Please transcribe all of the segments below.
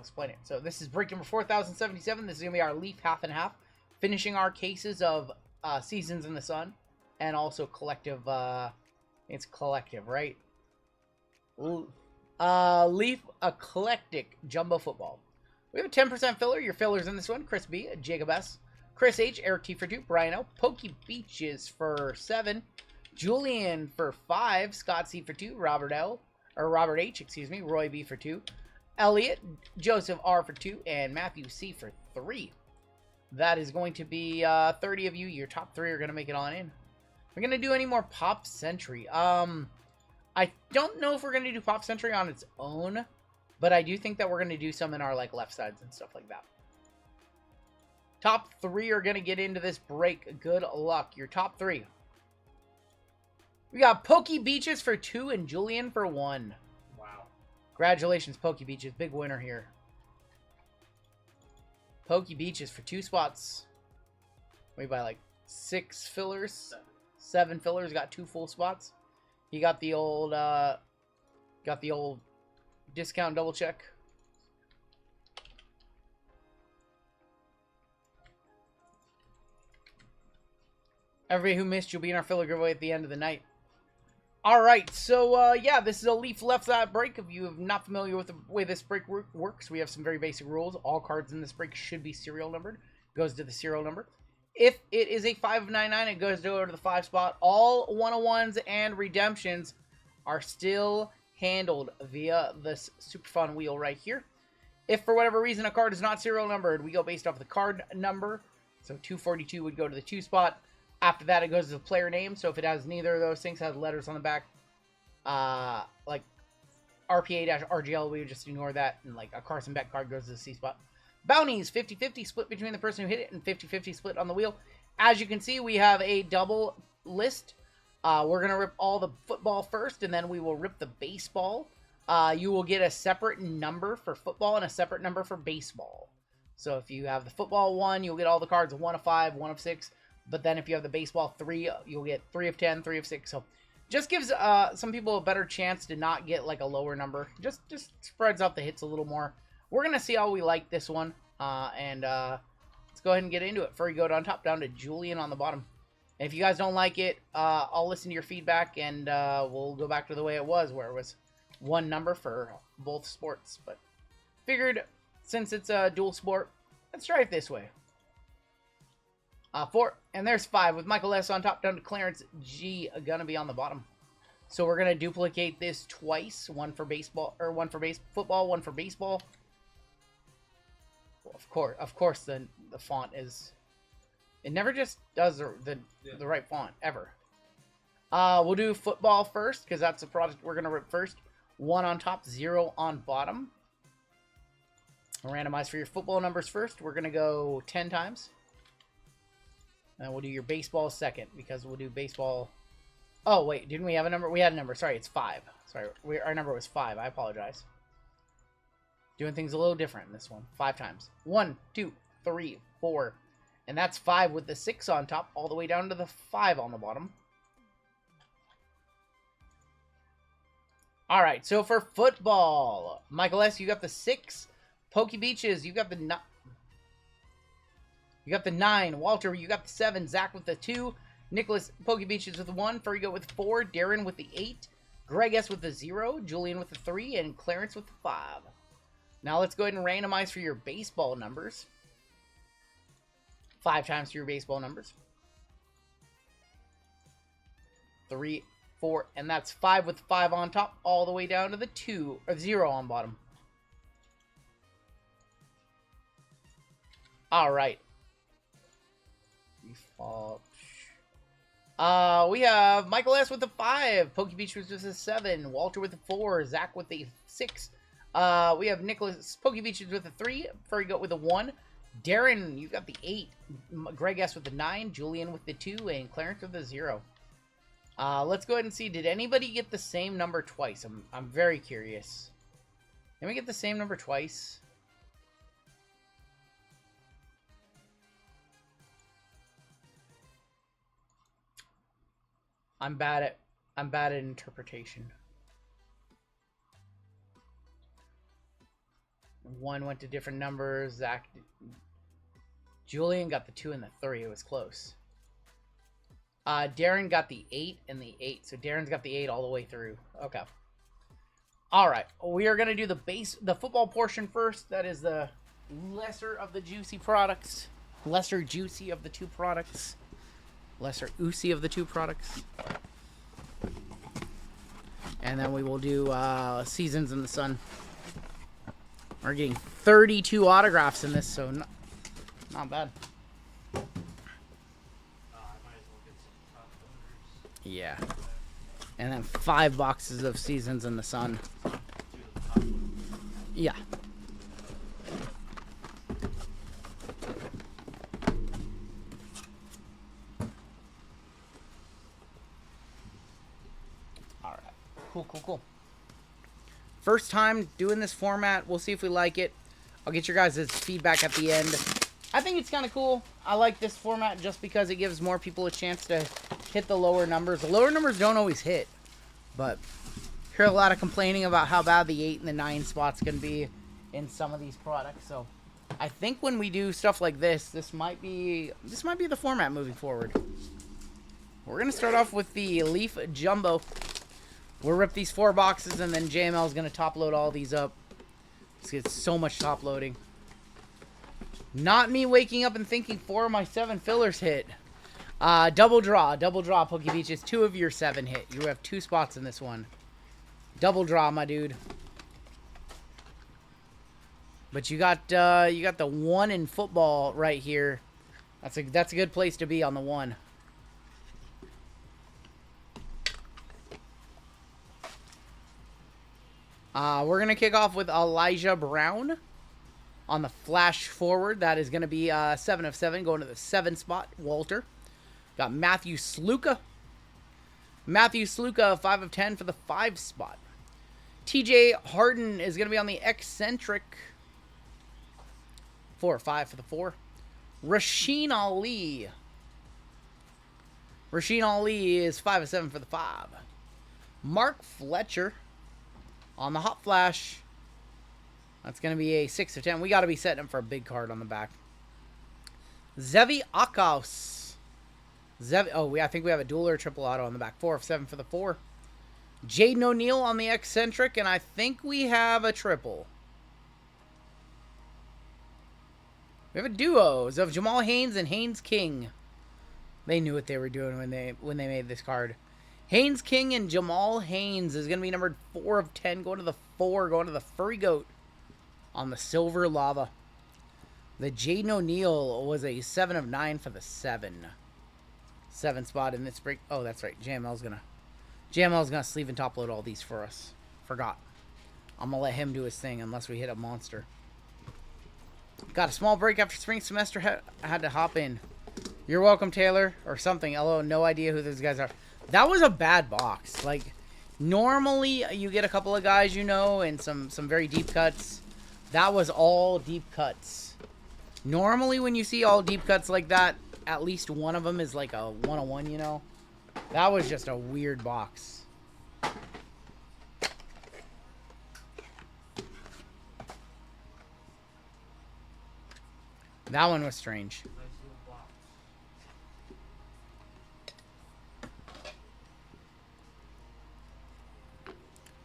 explain it. So this is break number 4077. This is going to be our Leaf half and half. Finishing our cases of Seasons in the Sun. And also collective, it's collective, right? Leaf Eclectic Jumbo Football. We have a 10% filler. Your fillers in this one: Chris B, Jacob S, Chris H, Eric T for 2, Brian L, Pokey Beaches for 7, Julian for 5, Scott C for 2, Robert H, excuse me, Roy B for 2, Elliot, Joseph R for 2, and Matthew C for 3. That is going to be 30 of you. Your top 3 are going to make it on in. We're going to do any more Pop Century. I don't know if we're going to do Pop Century on its own, but I do think that we're going to do some in our like left sides and stuff like that. Top 3 are going to get into this break. Good luck. Your top 3. We got Pokey Beaches for 2 and Julian for 1. Wow. Congratulations, Pokey Beaches. Big winner here. Pokey Beaches for 2 spots. We buy like 6 fillers. 7 fillers. Got 2 full spots. He got the old discount double check. Everybody who missed, you'll be in our filler giveaway at the end of the night. Alright, so yeah, this is a Leaf left side break. If you're not familiar with the way this break works, we have some very basic rules. All cards in this break should be serial numbered. Goes to the serial number. If it is a 5 of 99, it goes over to the 5 spot. All 101s and redemptions are still handled via this super fun wheel right here. If for whatever reason a card is not serial numbered, we go based off the card number. So 242 would go to the 2 spot. After that, it goes to the player name. So if it has neither of those things, has letters on the back, like RPA-RGL, we would just ignore that. And like a Carson Beck card goes to the C spot. Bounties, 50-50 split between the person who hit it and 50-50 split on the wheel. As you can see, we have a double list. We're going to rip all the football first, and then we will rip the baseball. You will get a separate number for football and a separate number for baseball. So if you have the football 1, you'll get all the cards 1 of 5, 1 of 6. But then if you have the baseball 3, you'll get 3 of 10, 3 of 6. So just gives some people a better chance to not get like a lower number. Just spreads out the hits a little more. We're going to see how we like this one. Let's go ahead and get into it. Furry Goat on top, down to Julian on the bottom. And if you guys don't like it, I'll listen to your feedback, and we'll go back to the way it was, where it was 1 number for both sports. But figured, since it's a dual sport, let's try it this way. 4, and there's 5, with Michael S on top, down to Clarence G, gonna be on the bottom. So we're gonna duplicate this twice, 1 for baseball, or 1 for football, 1 for baseball. Well, of course, the font is. It never just does the right font ever. We'll do football first because that's the product we're gonna rip first. 1 on top, 0 on bottom. Randomize for your football numbers first. We're gonna go 10 times. And we'll do your baseball second because we'll do baseball. Oh wait, didn't we have a number? We had a number. Sorry, it's 5. Sorry, our number was 5. I apologize. Doing things a little different in this one. 5 times. 1, 2, 3, 4. And that's 5 with the 6 on top, all the way down to the 5 on the bottom. Alright, so for football, Michael S., you got the 6. Pokey Beaches, you got the 9. You got the 9. Walter, you got the 7. Zach with the 2. Nicholas, Pokey Beaches with the 1. Furry Goat with 4. Darren with the 8. Greg S. with the 0. Julian with the 3. And Clarence with the 5. Now let's go ahead and randomize for your baseball numbers. 5 times for your baseball numbers. 3, 4, and that's 5 with 5 on top, all the way down to the 2, or 0 on bottom. Alright. Default. We have Michael S. with the 5. Pokey Beach with the 7. Walter with the 4. Zach with the 6. We have Nicholas, Pokey Beaches with the 3. Furry Goat with the 1. Darren, you got the 8. Greg S. with the 9. Julian with the 2. And Clarence with the 0. Let's go ahead and see. Did anybody get the same number twice? I'm very curious. Did we get the same number twice? I'm bad at interpretation. 1 went to different numbers. Zach, Julian got the 2 and the 3. It was close. Darren got the 8 and the 8. So Darren's got the 8 all the way through. Okay. All right. We are going to do the football portion first. That is the lesser of the juicy products. Lesser juicy of the two products. Lesser oozy of the two products. And then we will do Seasons in the Sun. We're getting 32 autographs in this, so not bad. Yeah. And then 5 boxes of Seasons in the Sun. Yeah. Alright. Cool. First time doing this format. We'll see if we like it. I'll get your guys' feedback at the end. I think it's kind of cool. I like this format just because it gives more people a chance to hit the lower numbers. The lower numbers don't always hit, but I hear a lot of complaining about how bad the 8 and the 9 spots can be in some of these products. So I think when we do stuff like this, this might be the format moving forward. We're gonna start off with the Leaf Jumbo. We'll rip these 4 boxes, and then JML is gonna top load all these up. It's so much top loading. Not me waking up and thinking 4 of my 7 fillers hit. Double draw, Pokey Beaches. 2 of your 7 hit. You have 2 spots in this one. Double draw, my dude. But you got the 1 in football right here. That's a good place to be on the 1. We're gonna kick off with Elijah Brown on the flash forward. That is gonna be 7 of 7 going to the 7 spot. Walter. Got Matthew Sluka. 5 of 10 for the 5 spot. TJ Harden is going to be on the eccentric. 4 or 5 for the 4. Rasheen Ali. Is 5 of 7 for the 5. Mark Fletcher on the hot flash. That's going to be a 6 of 10. We got to be setting him for a big card on the back. Zevi Akaus. I think we have a dual or triple auto on the back. 4 of 7 for the 4. Jaden O'Neal on the eccentric, and I think we have a triple. We have a duos of Jamal Haynes and Haynes King. They knew what they were doing when they made this card. Haynes King and Jamal Haynes is going to be numbered 4 of 10, going to the 4, going to the Furry Goat on the Silver Lava. The Jaden O'Neal was a 7 of 9 for the 7. 7 spot in this break. Oh, that's right. JML's gonna sleeve and top load all these for us. Forgot. I'm gonna let him do his thing unless we hit a monster. Got a small break after spring semester. Had to hop in. You're welcome, Taylor, or something. Hello, no idea who those guys are. That was a bad box. Like, normally you get a couple of guys you know and some very deep cuts. That was all deep cuts. Normally when you see all deep cuts like that, at least one of them is like a 101, you know? That was just a weird box. That one was strange.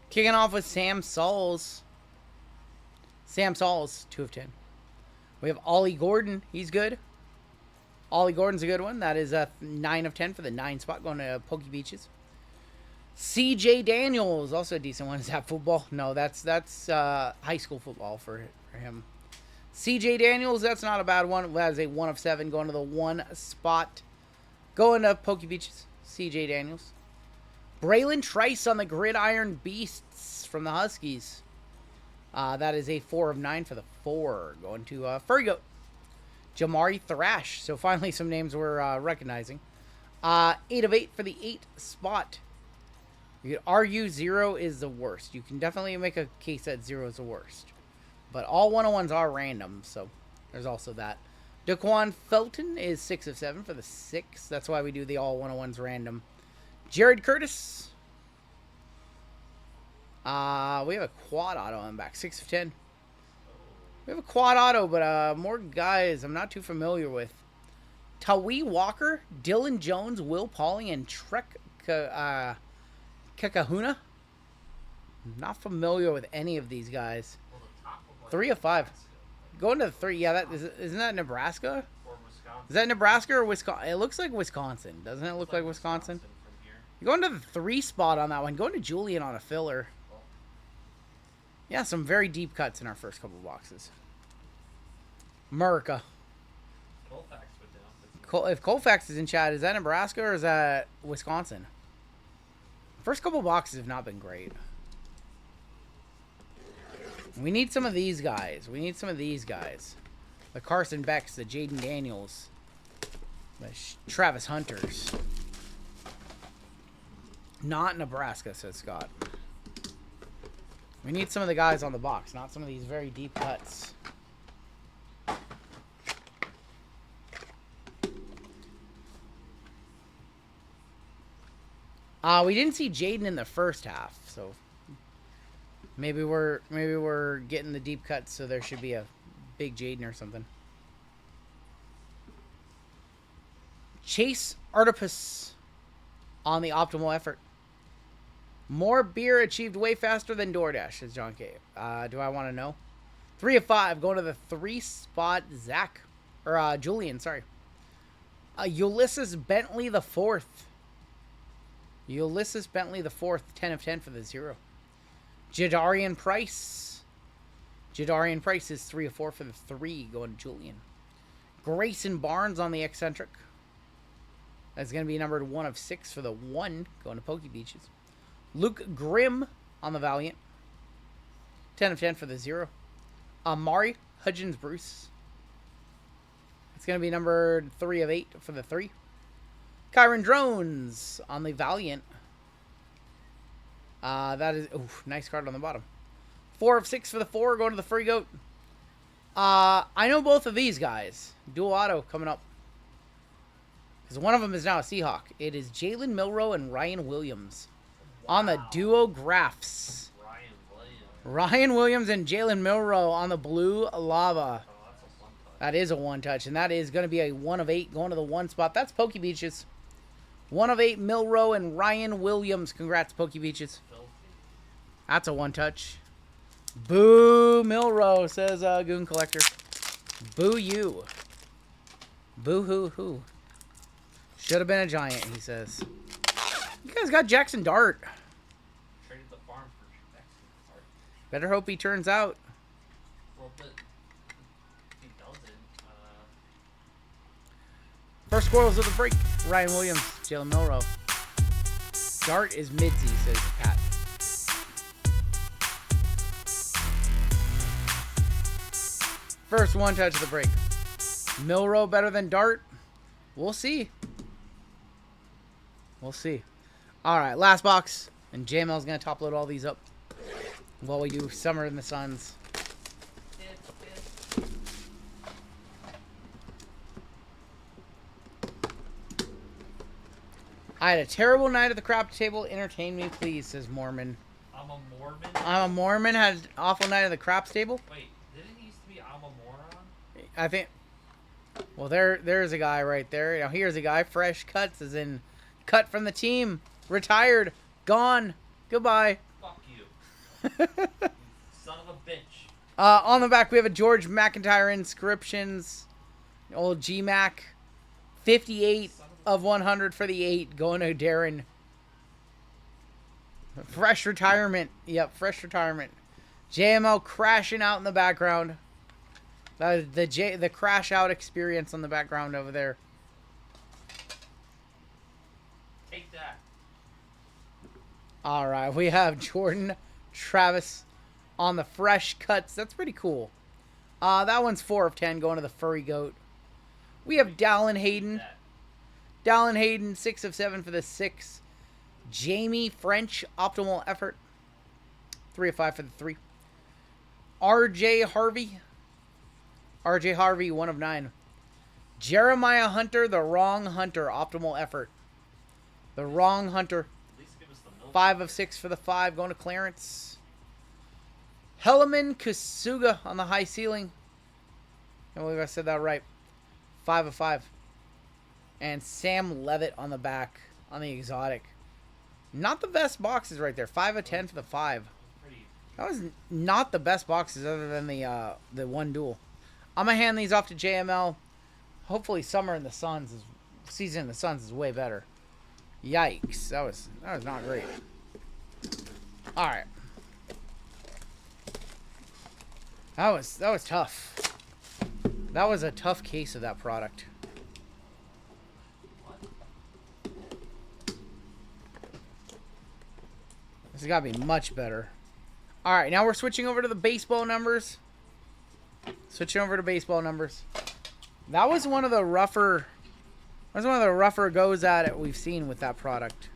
Kicking off with Sam Sauls. 2 of 10. We have Ollie Gordon. He's good. Ollie Gordon's a good one. That is a 9 of 10 for the 9 spot going to Pokey Beaches. CJ Daniels, also a decent one. Is that football? No, that's high school football for him. CJ Daniels, that's not a bad one. That is a 1 of 7 going to the 1 spot. Going to Pokey Beaches. CJ Daniels. Braylon Trice on the Gridiron Beasts from the Huskies. That is a 4 of 9 for the 4. Going to Furry Goat. Jamari Thrash. So finally some names we're recognizing. 8 of 8 for the 8 spot. You could argue 0 is the worst. You can definitely make a case that 0 is the worst. But all 101s are random, so there's also that. Daquan Felton is 6 of 7 for the 6. That's why we do the all 101s random. Jared Curtis. We have a quad auto on back. 6 of 10. We have a quad auto, but more guys I'm not too familiar with. Tawee Walker, Dylan Jones, Will Pauling, and Trek Kakahuna. Not familiar with any of these guys. 3 of 5. Going to the 3. Yeah, isn't that Nebraska? Is that Nebraska or Wisconsin? It looks like Wisconsin. Doesn't it look like Wisconsin? You're going to the 3 spot on that one. Going to Julian on a filler. Yeah, some very deep cuts in our first couple boxes. America. If Colfax is in chat, is that Nebraska or is that Wisconsin? First couple boxes have not been great. We need some of these guys. The Carson Becks, the Jaden Daniels, the Travis Hunters. Not Nebraska, says Scott. We need some of the guys on the box, not some of these very deep cuts. We didn't see Jaden in the first half, so maybe we're getting the deep cuts, so there should be a big Jaden or something. Chase Artipus on the optimal effort. More beer achieved way faster than DoorDash, says John K. Do I want to know? 3 of 5. Going to the 3 spot, Zach. Or, Julian, sorry. Ulysses Bentley the 4th. Ulysses Bentley the 4th. 10 of 10 for the 0. Jadarian Price. Jadarian Price is 3 of 4 for the 3. Going to Julian. Grayson Barnes on the eccentric. That's going to be numbered 1 of 6 for the 1. Going to Pokey Beaches. Luke Grimm on the Valiant. 10 of 10 for the 0. Amari Hudgens Bruce. It's going to be numbered 3 of 8 for the 3. Kyron Drones on the Valiant. That is... Ooh, nice card on the bottom. 4 of 6 for the 4. Going to the Free Goat. I know both of these guys. Dual auto coming up. Because one of them is now a Seahawk. It is Jalen Milroe and Ryan Williams. Wow. On the duo graphs. Ryan Williams and Jalen Milroe on the blue lava. Oh, that is a 1-touch. And that is going to be a 1 of 8 going to the 1 spot. That's Pokey Beaches. 1 of 8 Milroe and Ryan Williams. Congrats, Pokey Beaches. That's a 1-touch. Boo Milroe, says Goon Collector. Boo you. Boo hoo hoo. Should have been a giant, he says. You guys got Jackson Dart. Traded the farm for Jackson Dart. Better hope he turns out. Well, but if he doesn't, First squirrels of the break. Ryan Williams, Jalen Milroe. Dart is midsy, says Pat. First 1-touch of the break. Milroe better than Dart? We'll see. We'll see. Alright, last box. And JML's going to top load all these up while we do Summer in the Suns. I had a terrible night at the crap table. Entertain me, please, says Mormon. I'm a Mormon? I'm a Mormon. Had an awful night at the craps table. Wait, didn't it used to be I'm a moron? I think... Well, there's a guy right there. Now, here's a guy. Fresh cuts, as in cut from the team. Retired. Gone. Goodbye. Fuck you. Son of a bitch. On the back, we have a George McIntyre inscriptions. Old G-Mac. 58 of 100 for the 8. Going to Darren. Fresh retirement. Yep, fresh retirement. JML crashing out in the background. The crash out experience on the background over there. Take that. All right, we have Jordan Travis on the fresh cuts. That's pretty cool. That one's 4 of 10 going to the Furry Goat. We have Dallin Hayden. Dallin Hayden, 6 of 7 for the 6. Jamie French, optimal effort. 3 of 5 for the 3. RJ Harvey. RJ Harvey, 1 of 9. Jeremiah Hunter, the wrong Hunter, optimal effort. The wrong Hunter. 5 of 6 for the 5, going to Clarence. Helleman Kusuga on the high ceiling. Can't believe I said that right. 5 of 5. And Sam Levitt on the back on the exotic. Not the best boxes right there. 5 of 10 for the 5. That was not the best boxes other than the one duel. I'm going to hand these off to JML. Hopefully Summer in the Suns is... Season in the Suns is way better. Yikes. That was not great. Alright. That was tough. That was a tough case of that product. This has got to be much better. Alright, now we're switching over to the baseball numbers. Switching over to baseball numbers. That was one of the rougher... That's one of the rougher goes at it we've seen with that product.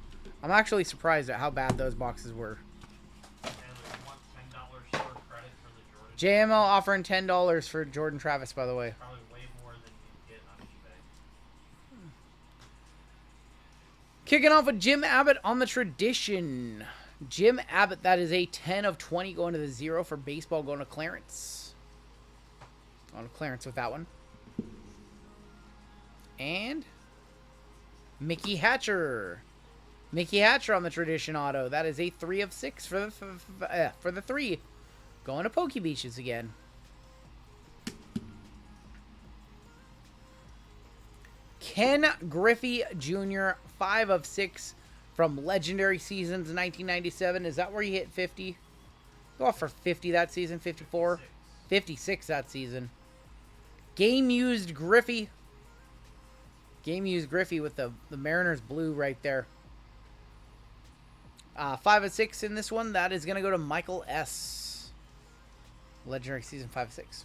I'm actually surprised at how bad those boxes were. JML offering $10 for Jordan Travis, by the way. Probably way more than you get on eBay. Kicking off with Jim Abbott on the tradition. Jim Abbott, that is a 10 of 20 going to the 0 for baseball, going to Clarence. Going to Clarence with that one. And Mickey Hatcher. Mickey Hatcher on the tradition auto. That is a 3 of 6 for the 3. Going to Pokey Beaches again. Ken Griffey Jr., 5 of 6 from Legendary Seasons 1997. Is that where he hit 50? Go off for 50 that season, 54? 56 that season. Game used Griffey. Game used Griffey with the Mariners blue right there. 5 of 6 in this one. That is going to go to Michael S. Legendary Season 5 of 6.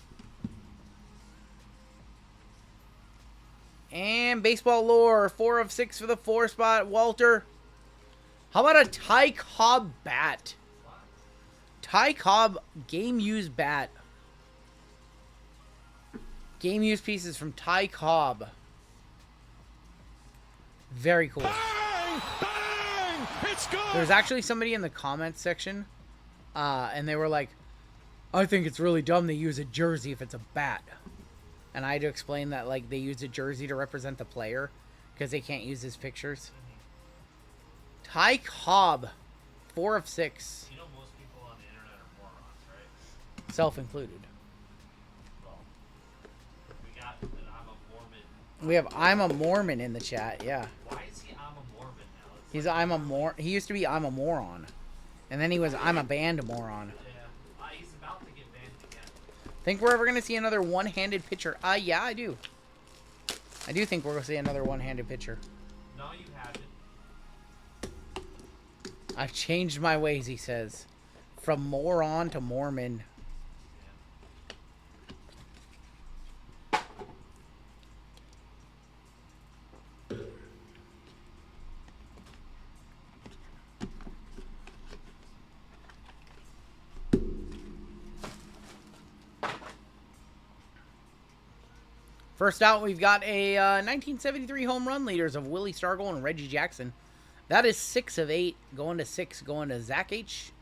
And Baseball Lore, 4 of 6 for the 4 spot. Walter. How about a Ty Cobb bat? Ty Cobb game used bat. Game used pieces from Ty Cobb. Very cool. Bang! Bang! It's good! There's actually somebody in the comments section, and they were like, I think it's really dumb they use a jersey if it's a bat. And I had to explain that, like, they use a jersey to represent the player because they can't use his pictures. Ty Cobb, 4 of 6. You know most people on the internet are morons, right? Self-included. Well, we got that I'm a Mormon. We have I'm a Mormon in the chat, yeah. Why is he I'm a Mormon now? It's He's like, He used to be I'm a moron. And then he was I'm a band moron. yeah, he's about to get banned again. Think we're ever going to see another one-handed pitcher? Yeah, I do. I do think we're going to see another one-handed pitcher. No, you haven't. I've changed my ways, he says. From moron to Mormon. First out, we've got a 1973 home run leaders of Willie Stargell and Reggie Jackson. That is 6 of 8. Going to 6. Going to Zach H.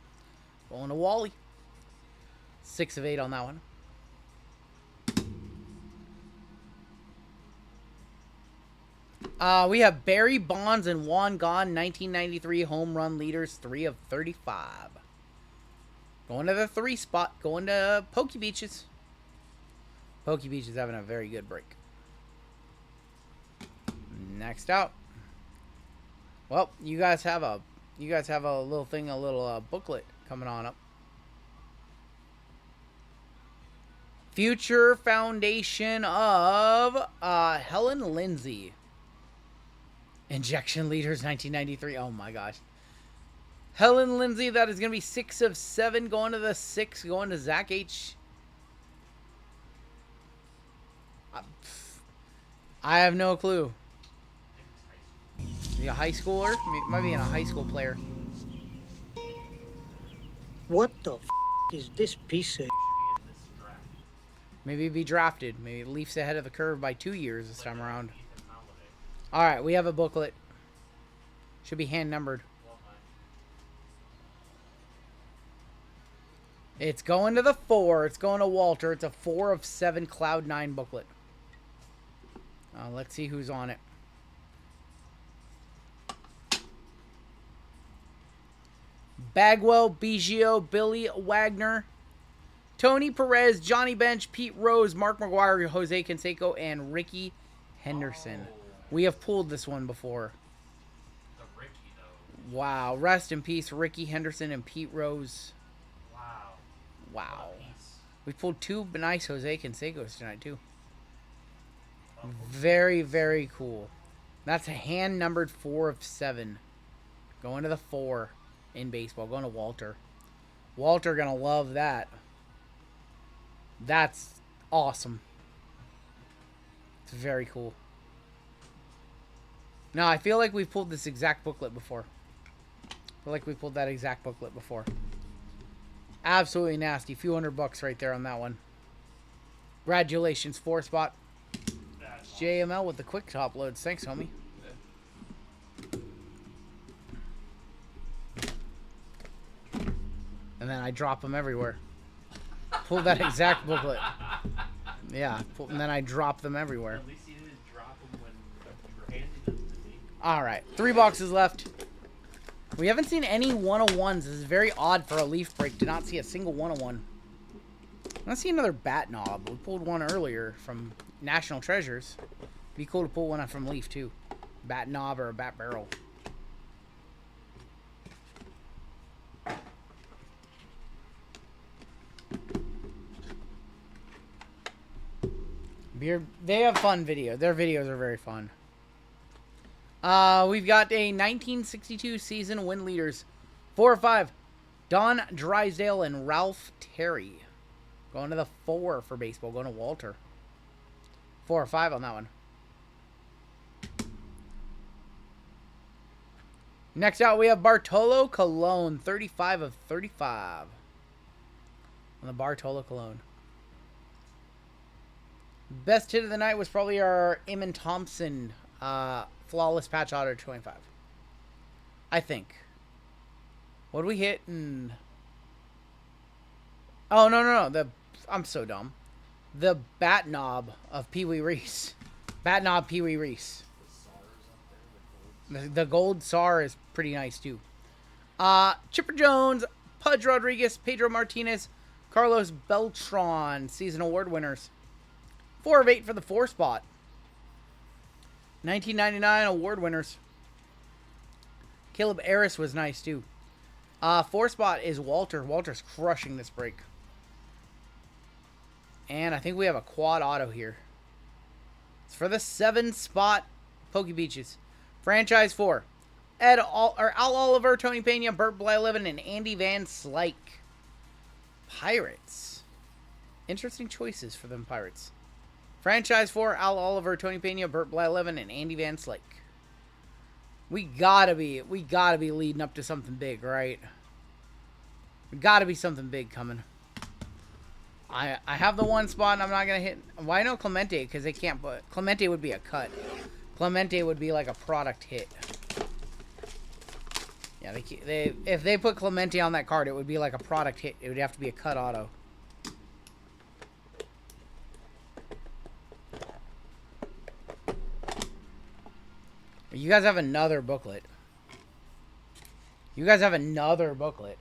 Going to Wally. 6 of 8 on that one. We have Barry Bonds and Juan Gone, 1993 home run leaders, 3 of 35. Going to the 3 spot. Going to Pokey Beaches. Pokey Beach is having a very good break. Next out. Well, you guys have a little thing, a little booklet coming on up. Future Foundation of Helen Lindsay. Injection Leaders 1993. Oh my gosh. Helen Lindsay, that is going to be 6 of 7 going to the 6, going to Zach H. I have no clue. Is he a high schooler? Might be a high school player. What the f is this piece of... Maybe be drafted. Maybe Leafs ahead of the curve by 2 years this time around. Alright, we have a booklet. Should be hand numbered. It's going to the 4. It's going to Walter. It's a 4 of 7 Cloud 9 booklet. Let's see who's on it. Bagwell, Biggio, Billy Wagner, Tony Perez, Johnny Bench, Pete Rose, Mark McGuire, Jose Canseco, and Ricky Henderson. We have pulled this one before. The Ricky, though. Wow. Rest in peace, Ricky Henderson and Pete Rose. Wow. Wow. What a piece. We pulled 2 nice Jose Cansecos tonight, too. Very, very cool. That's a hand-numbered 4 of 7. Going to the 4 in baseball. Going to Walter. Walter going to love that. That's awesome. It's very cool. Now, I feel like we've pulled this exact booklet before. I feel like we pulled that exact booklet before. Absolutely nasty. Few $100 right there on that one. Congratulations, 4 spot. JML with the quick top loads. Thanks, homie. And then I drop them everywhere. Pull that exact booklet. Yeah, and then I drop them everywhere. At least you didn't drop them when you were handing them to me. Alright, 3 boxes left. We haven't seen any 101s. This is very odd for a Leaf break to not see a single 101. I want to see another bat knob. We pulled one earlier from National Treasures. Be cool to pull one from Leaf too. Bat knob or a bat barrel. They have fun video. Their videos are very fun. We've got a 1962 season win leaders. 4 or 5. Don Drysdale and Ralph Terry. Going to the 4 for baseball. Going to Walter. 4 or 5 on that one. Next out, we have Bartolo Colon. 35 of 35. On the Bartolo Colon. Best hit of the night was probably our Eamon Thompson flawless patch auto 25. I think. What did we hit in... Oh, no. I'm so dumb. The bat knob of Pee Wee Reese. Bat knob Pee Wee Reese. The gold SAR is pretty nice too. Chipper Jones, Pudge Rodriguez, Pedro Martinez, Carlos Beltran, season award winners. 4 of 8 for the 4 spot. 1999 award winners. Caleb Harris was nice too. 4 spot is Walter. Walter's crushing this break. And I think we have a quad auto here. It's for the 7 spot Pokey Beaches. Franchise 4. Al Oliver, Tony Pena, Burt Blyleven, and Andy Van Slyke. Pirates. Interesting choices for them Pirates. Franchise 4, Al Oliver, Tony Pena, Burt Blyleven, and Andy Van Slyke. We gotta be leading up to something big, right? We gotta be something big coming. I have the 1 spot and I'm not gonna hit. Why no Clemente? Because they can't put Clemente would be a cut. Clemente would be like a product hit. Yeah, if they put Clemente on that card, it would be like a product hit. It would have to be a cut auto. You guys have another booklet. You guys have another booklet.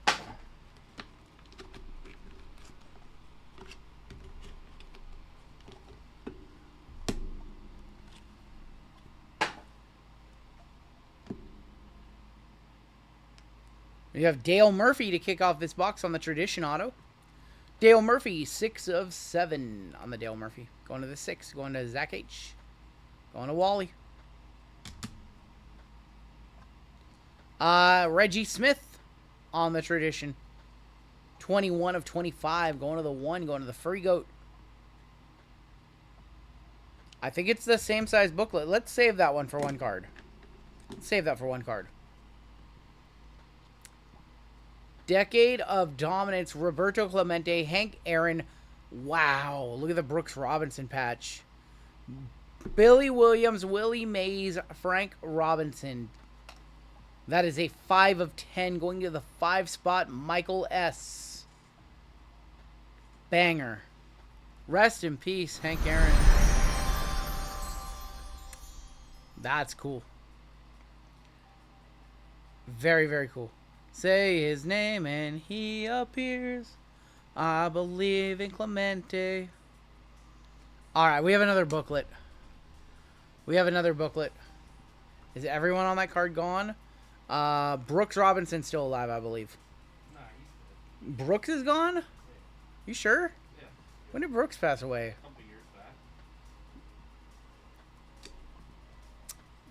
We have Dale Murphy to kick off this box on the Tradition Auto. Dale Murphy, 6 of 7 on the Dale Murphy. Going to the 6. Going to Zach H. Going to Wally. Reggie Smith on the Tradition. 21 of 25. Going to the 1. Going to the Furry Goat. I think it's the same size booklet. Let's save that one for 1 card. Let's save that for 1 card. Decade of Dominance, Roberto Clemente, Hank Aaron. Wow, look at the Brooks Robinson patch. Billy Williams, Willie Mays, Frank Robinson. That is a 5 of 10 going to the 5 spot, Michael S. Banger. Rest in peace, Hank Aaron. That's cool. Very, very cool. Say his name and he appears. I believe in Clemente. Alright, we have another booklet. Is everyone on that card gone? Brooks Robinson's still alive, I believe. Nah, he's dead. Brooks is gone? You sure? Yeah. When did Brooks pass away? A couple years back.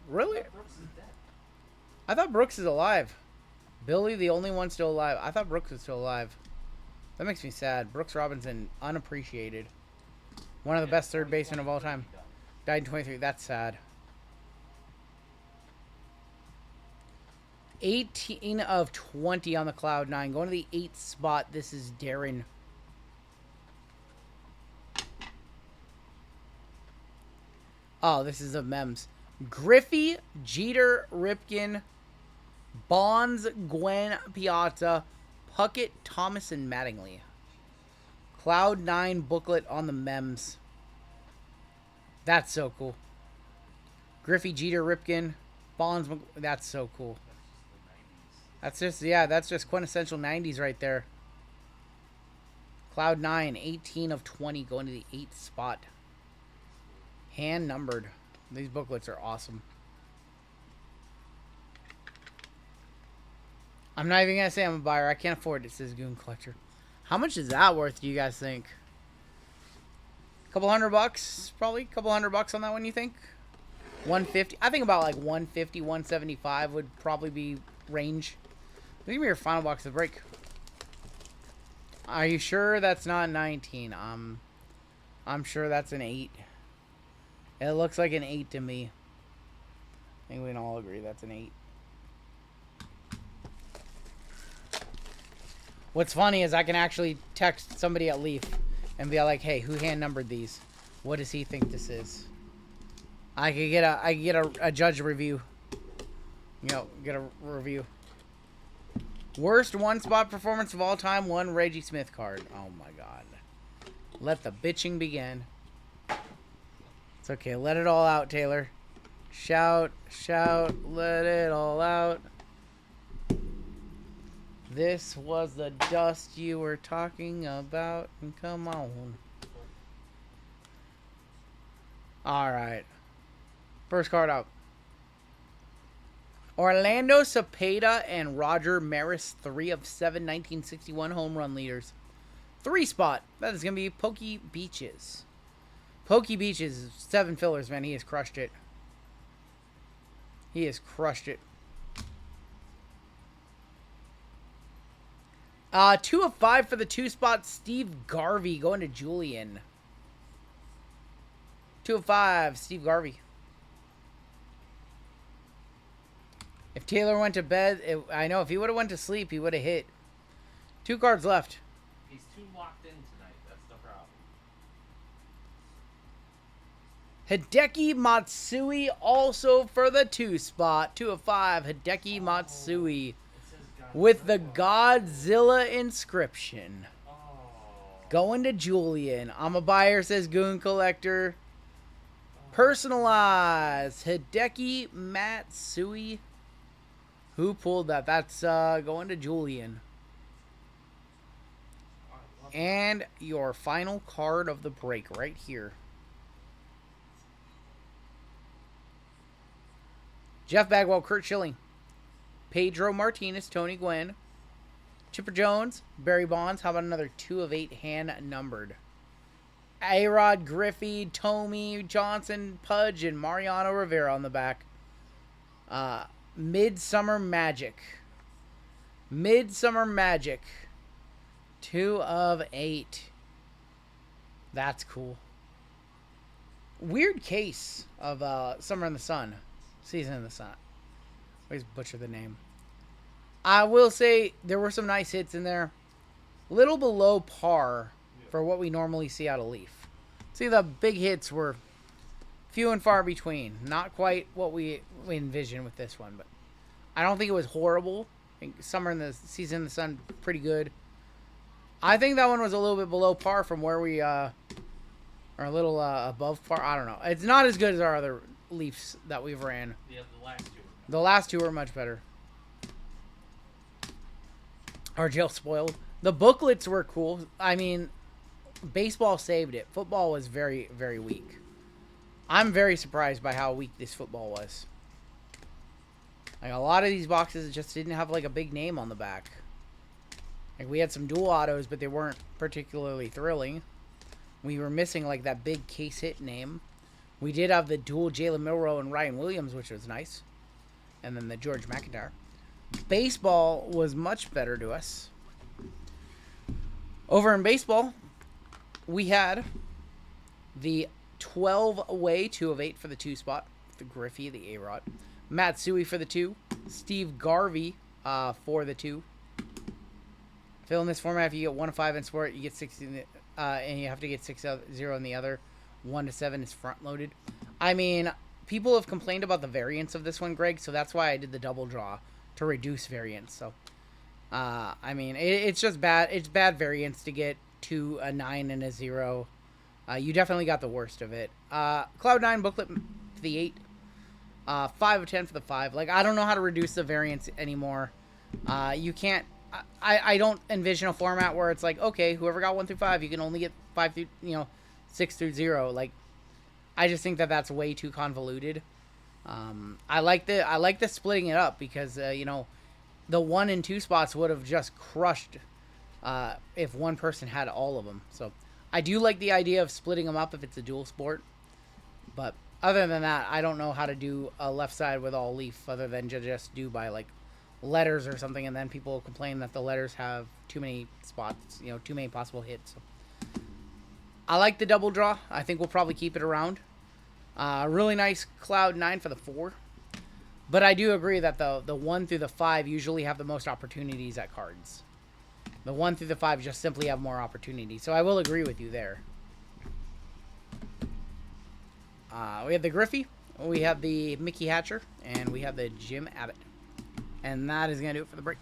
Really? Brooks is dead. I thought Brooks is alive. Billy, the only one still alive. I thought Brooks was still alive. That makes me sad. Brooks Robinson, unappreciated. One of the best third basemen of all time. Died in 23. That's sad. 18 of 20 on the Cloud 9. Going to the 8th spot. This is Darren. Oh, this is a Mems. Griffey, Jeter, Ripken, Bonds, Gwen, Piazza, Puckett, Thomas, and Mattingly. Cloud 9 booklet on the Mems. That's so cool. Griffey, Jeter, Ripken, Bonds. That's so cool. That's just, yeah, that's just quintessential 90s right there. Cloud 9, 18 of 20, going to the 8th spot. Hand numbered. These booklets are awesome. I'm not even going to say I'm a buyer. I can't afford it, says Goon Collector. How much is that worth, do you guys think? A couple $100, probably? A couple $100 on that one, you think? 150? I think about like 150, 175 would probably be range. Give me your final box of the break. Are you sure that's not 19? I'm sure that's an 8. It looks like an 8 to me. I think we can all agree that's an 8. What's funny is I can actually text somebody at Leaf and be like, "Hey, who hand numbered these? What does he think this is?" I could get a judge review. You know, get a review. Worst one spot performance of all time, one Reggie Smith card. Oh my god. Let the bitching begin. It's okay, let it all out, Taylor. Shout, shout, let it all out. This was the dust you were talking about. Come on. Alright. First card out. Orlando Cepeda and Roger Maris, 3 of 7, 1961 home run leaders. 3 spot. That is going to be Pokey Beaches. Pokey Beaches, 7 fillers, man. He has crushed it. He has crushed it. 2 of 5 for the 2 spot. Steve Garvey going to Julian. 2 of 5, Steve Garvey. If Taylor went to bed, I know if he would have went to sleep, he would have hit. 2 cards left. He's too locked in tonight. That's the problem. Hideki Matsui also for the 2 spot. 2 of 5, Hideki Matsui. With the Godzilla inscription. Oh. Going to Julian. I'm a buyer, says Goon Collector. Personalized. Hideki Matsui. Who pulled that? That's going to Julian. And your final card of the break right here. Jeff Bagwell, Kurt Schilling. Pedro Martinez, Tony Gwynn. Chipper Jones, Barry Bonds. How about another 2 of 8 hand numbered? A-Rod, Griffey, Tommy, Johnson, Pudge, and Mariano Rivera on the back. Midsummer Magic. Midsummer Magic. 2 of 8. That's cool. Weird case of Summer in the Sun. Season in the Sun. I always butcher the name. I will say there were some nice hits in there. Little below par for what we normally see out of Leaf. See, the big hits were few and far between. Not quite what we envisioned with this one, but I don't think it was horrible. I think Summer in the Season in the Sun, pretty good. I think that one was a little bit below par from where we are a little above par. I don't know. It's not as good as our other Leafs that we've ran. Yeah, the last two. The last two were much better. RGL spoiled. The booklets were cool. I mean, baseball saved it. Football was very, very weak. I'm very surprised by how weak this football was. Like, a lot of these boxes just didn't have, like, a big name on the back. Like, we had some dual autos, but they weren't particularly thrilling. We were missing, like, that big case hit name. We did have the dual Jalen Milroe and Ryan Williams, which was nice. And then the George McIntyre. Baseball was much better to us. Over in baseball, we had the 12-away 2 of 8 for the 2 spot. The Griffey, the A-Rod. Matsui for the 2. Steve Garvey for the 2. Fill in this format, if you get 1 of 5 in sport, you get 6 in the, and you have to get 6-0 in the other. 1 to 7 is front loaded. I mean, people have complained about the variance of this one, Greg, so that's why I did the double draw to reduce variance. So, I mean, it's just bad. It's bad variance to get 2, a 9, and a 0. You definitely got the worst of it. Cloud9 booklet for the 8. 5 of 10 for the 5. Like, I don't know how to reduce the variance anymore. You can't. I don't envision a format where it's like, okay, whoever got 1 through 5, you can only get 5 through, 6 through 0. Like, I just think that that's way too convoluted. I like the splitting it up because the 1 and 2 spots would have just crushed if one person had all of them. So I do like the idea of splitting them up if it's a dual sport. But other than that, I don't know how to do a left side with all Leaf other than to just do by like letters or something, and then people complain that the letters have too many spots, too many possible hits. So I like the double draw. I think we'll probably keep it around. Really nice Cloud9 for the 4. But I do agree that the 1 through the 5 usually have the most opportunities at cards. The 1 through the 5 just simply have more opportunities. So I will agree with you there. We have the Griffey, we have the Mickey Hatcher, and we have the Jim Abbott. And that is going to do it for the break.